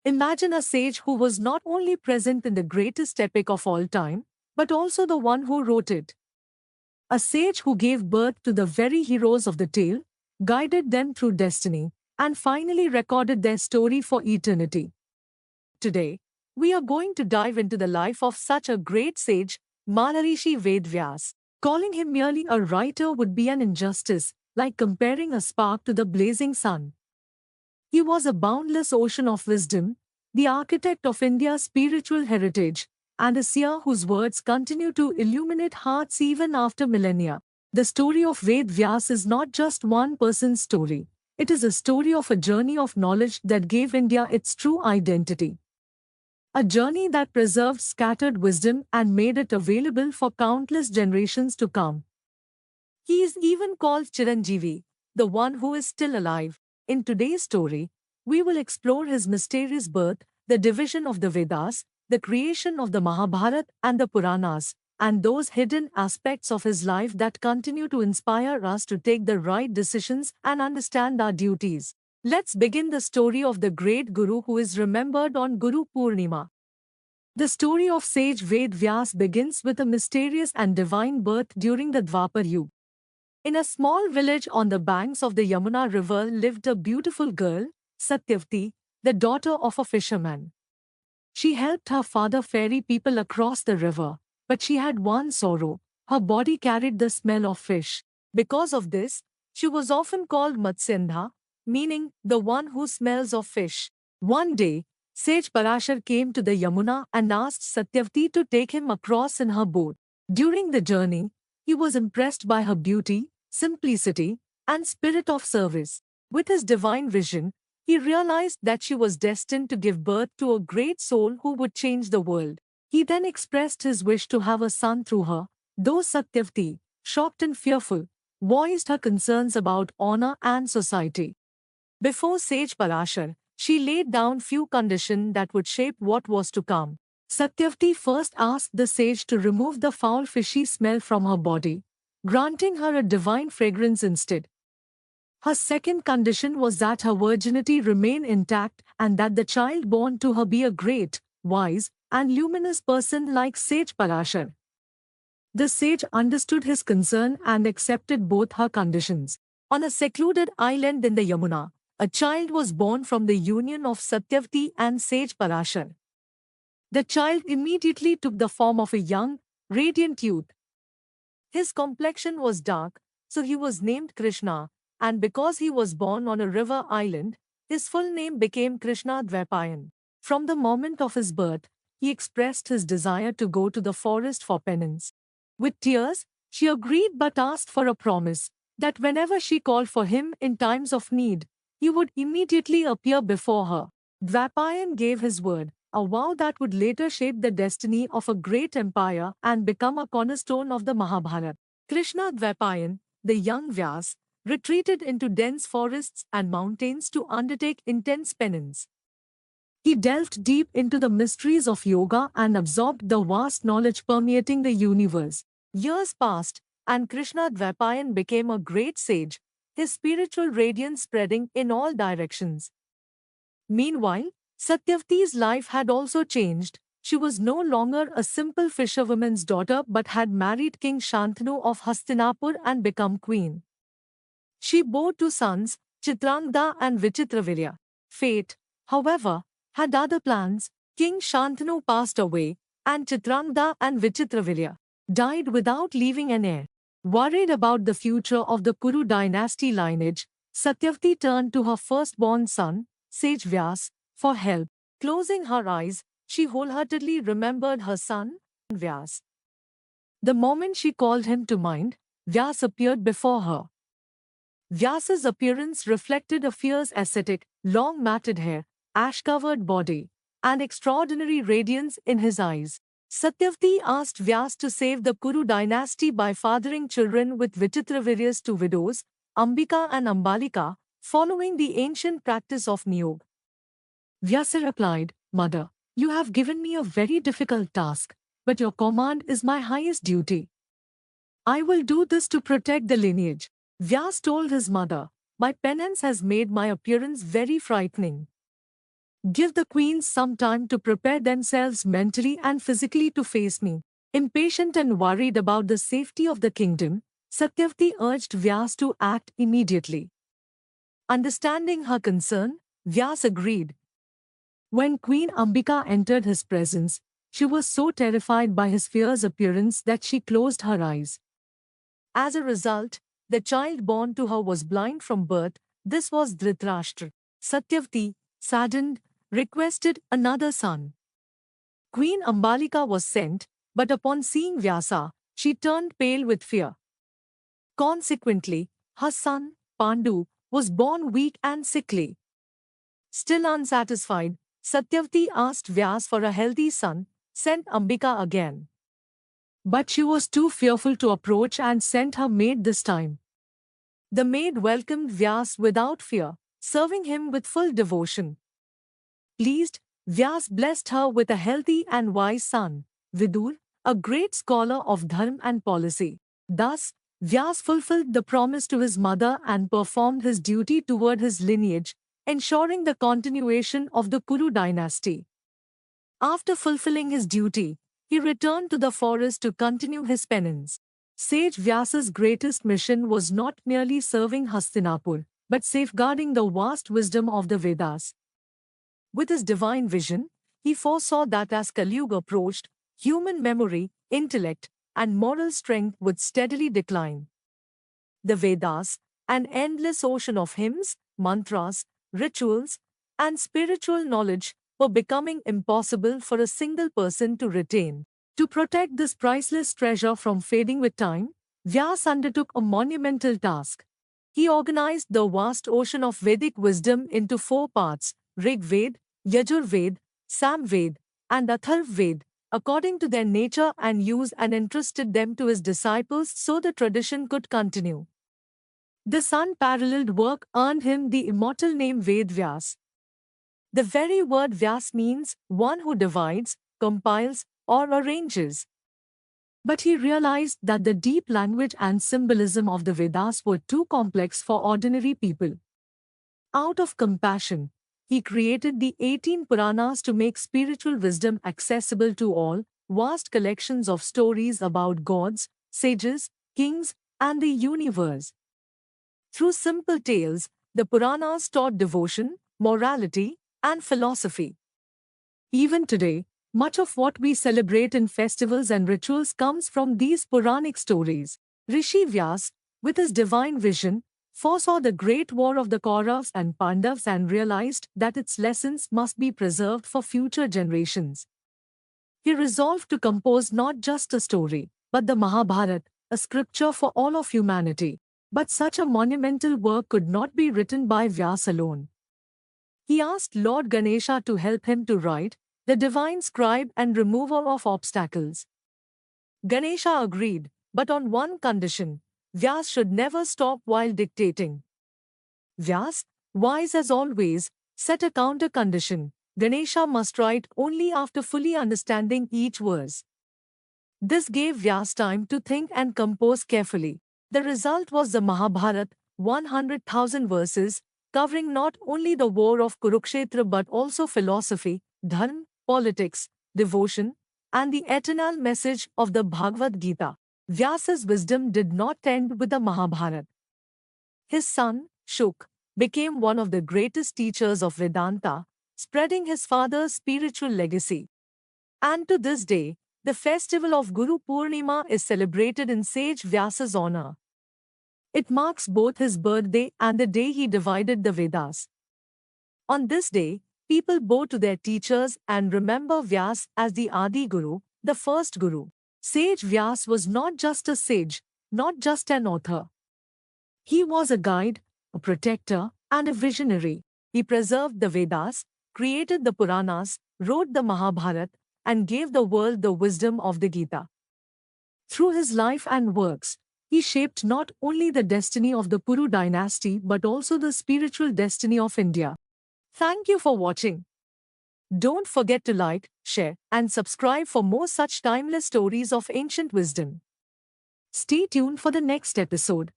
Imagine a sage who was not only present in the greatest epic of all time, but also the one who wrote it. A sage who gave birth to the very heroes of the tale, guided them through destiny, and finally recorded their story for eternity. Today, we are going to dive into the life of such a great sage, Maharishi Ved Vyasa. Calling him merely a writer would be an injustice, like comparing a spark to the blazing sun. He was a boundless ocean of wisdom, the architect of India's spiritual heritage, and a seer whose words continue to illuminate hearts even after millennia. The story of Ved Vyasa is not just one person's story. It is a story of a journey of knowledge that gave India its true identity. A journey that preserved scattered wisdom and made it available for countless generations to come. He is even called Chiranjeevi, the one who is still alive. In today's story, we will explore his mysterious birth, the division of the Vedas, the creation of the Mahabharata and the Puranas, and those hidden aspects of his life that continue to inspire us to take the right decisions and understand our duties. Let's begin the story of the great Guru who is remembered on Guru Purnima. The story of sage Ved Vyasa begins with a mysterious and divine birth during the Dwapar Yuga. In a small village on the banks of the Yamuna river lived a beautiful girl, Satyavati, the daughter of a fisherman. She helped her father ferry people across the river, but she had one sorrow: her body carried the smell of fish. Because of this, she was often called Matsyandha, meaning the one who smells of fish. One day, Sage Parashar came to the Yamuna and asked Satyavati to take him across in her boat. During the journey, he was impressed by her beauty, simplicity, and spirit of service. With his divine vision, he realized that she was destined to give birth to a great soul who would change the world. He then expressed his wish to have a son through her, though Satyavati, shocked and fearful, voiced her concerns about honor and society. Before Sage Parashar, she laid down few conditions that would shape what was to come. Satyavati first asked the sage to remove the foul fishy smell from her body, granting her a divine fragrance instead. Her second condition was that her virginity remain intact and that the child born to her be a great, wise, and luminous person like Sage Parashar. The sage understood his concern and accepted both her conditions. On a secluded island in the Yamuna, a child was born from the union of Satyavati and Sage Parashar. The child immediately took the form of a young, radiant youth. His complexion was dark, so he was named Krishna, and because he was born on a river island, his full name became Krishna Dvaipayan. From the moment of his birth, he expressed his desire to go to the forest for penance. With tears, she agreed but asked for a promise that whenever she called for him in times of need, he would immediately appear before her. Dvaipayan gave his word, a vow that would later shape the destiny of a great empire and become a cornerstone of the Mahabharata. Krishna Dvaipayan, the young Vyas, retreated into dense forests and mountains to undertake intense penance. He delved deep into the mysteries of yoga and absorbed the vast knowledge permeating the universe. Years passed, and Krishna Dvaipayan became a great sage, his spiritual radiance spreading in all directions. Meanwhile, Satyavati's life had also changed. She was no longer a simple fisherwoman's daughter but had married King Shantanu of Hastinapur and become queen. She bore two sons, Chitrangda and Vichitravirya. Fate, however, had other plans. King Shantanu passed away, and Chitrangda and Vichitravirya died without leaving an heir. Worried about the future of the Kuru dynasty lineage, Satyavati turned to her firstborn son, Sage Vyasa, for help. Closing her eyes, she wholeheartedly remembered her son, Vyasa. The moment she called him to mind, Vyasa appeared before her. Vyasa's appearance reflected a fierce ascetic, long matted hair, ash-covered body, and extraordinary radiance in his eyes. Satyavati asked Vyasa to save the Kuru dynasty by fathering children with Vichitraviryas to widows, Ambika and Ambalika, following the ancient practice of niyog. Vyasa replied, "Mother, you have given me a very difficult task, but your command is my highest duty. I will do this to protect the lineage." Vyasa told his mother, "My penance has made my appearance very frightening. Give the queens some time to prepare themselves mentally and physically to face me. Impatient and worried about the safety of the kingdom, Satyavati urged Vyas to act immediately. Understanding her concern, Vyas agreed. When Queen Ambika entered his presence, she was so terrified by his fierce appearance that she closed her eyes. As a result, the child born to her was blind from birth. This was Dhritarashtra. Satyavati, saddened, requested another son. Queen Ambalika was sent, but upon seeing Vyasa, she turned pale with fear. Consequently, her son, Pandu, was born weak and sickly. Still unsatisfied, Satyavati asked Vyas for a healthy son, sent Ambika again. But she was too fearful to approach and sent her maid this time. The maid welcomed Vyas without fear, serving him with full devotion. Pleased, Vyas blessed her with a healthy and wise son, Vidur, a great scholar of dharma and policy. Thus, Vyas fulfilled the promise to his mother and performed his duty toward his lineage, ensuring the continuation of the Kuru dynasty. After fulfilling his duty, he returned to the forest to continue his penance. Sage Vyasa's greatest mission was not merely serving Hastinapur, but safeguarding the vast wisdom of the Vedas. With his divine vision, he foresaw that as Kali Yuga approached, human memory, intellect, and moral strength would steadily decline. The Vedas, an endless ocean of hymns, mantras, rituals, and spiritual knowledge, were becoming impossible for a single person to retain. To protect this priceless treasure from fading with time, Vyas undertook a monumental task. He organized the vast ocean of Vedic wisdom into 4 parts: Rig Ved, Yajur Ved, Sam Ved, and Atharv Ved, according to their nature and use, and entrusted them to his disciples so the tradition could continue. This unparalleled work earned him the immortal name Ved Vyas. The very word Vyas means one who divides, compiles, or arranges. But he realized that the deep language and symbolism of the Vedas were too complex for ordinary people. Out of compassion, he created the 18 Puranas to make spiritual wisdom accessible to all, vast collections of stories about gods, sages, kings, and the universe. Through simple tales, the Puranas taught devotion, morality, and philosophy. Even today, much of what we celebrate in festivals and rituals comes from these Puranic stories. Rishi Vyas, with his divine vision, foresaw the great war of the Kauravas and Pandavas and realized that its lessons must be preserved for future generations. He resolved to compose not just a story, but the Mahabharata, a scripture for all of humanity. But such a monumental work could not be written by Vyas alone. He asked Lord Ganesha to help him to write, the divine scribe and remover of obstacles. Ganesha agreed, but on one condition: Vyas should never stop while dictating. Vyas, wise as always, set a counter condition: Ganesha must write only after fully understanding each verse. This gave Vyas time to think and compose carefully. The result was the Mahabharata, 100,000 verses, covering not only the war of Kurukshetra but also philosophy, dharma, politics, devotion, and the eternal message of the Bhagavad Gita. Vyasa's wisdom did not end with the Mahabharata. His son, Shuk, became one of the greatest teachers of Vedanta, spreading his father's spiritual legacy. And to this day, the festival of Guru Purnima is celebrated in Sage Vyasa's honor. It marks both his birthday and the day he divided the Vedas. On this day, people bow to their teachers and remember Vyas as the Adi Guru, the first Guru. Sage Vyas was not just a sage, not just an author. He was a guide, a protector, and a visionary. He preserved the Vedas, created the Puranas, wrote the Mahabharata, and gave the world the wisdom of the Gita. Through his life and works, he shaped not only the destiny of the Kuru dynasty but also the spiritual destiny of India. Thank you for watching. Don't forget to like, share, and subscribe for more such timeless stories of ancient wisdom. Stay tuned for the next episode.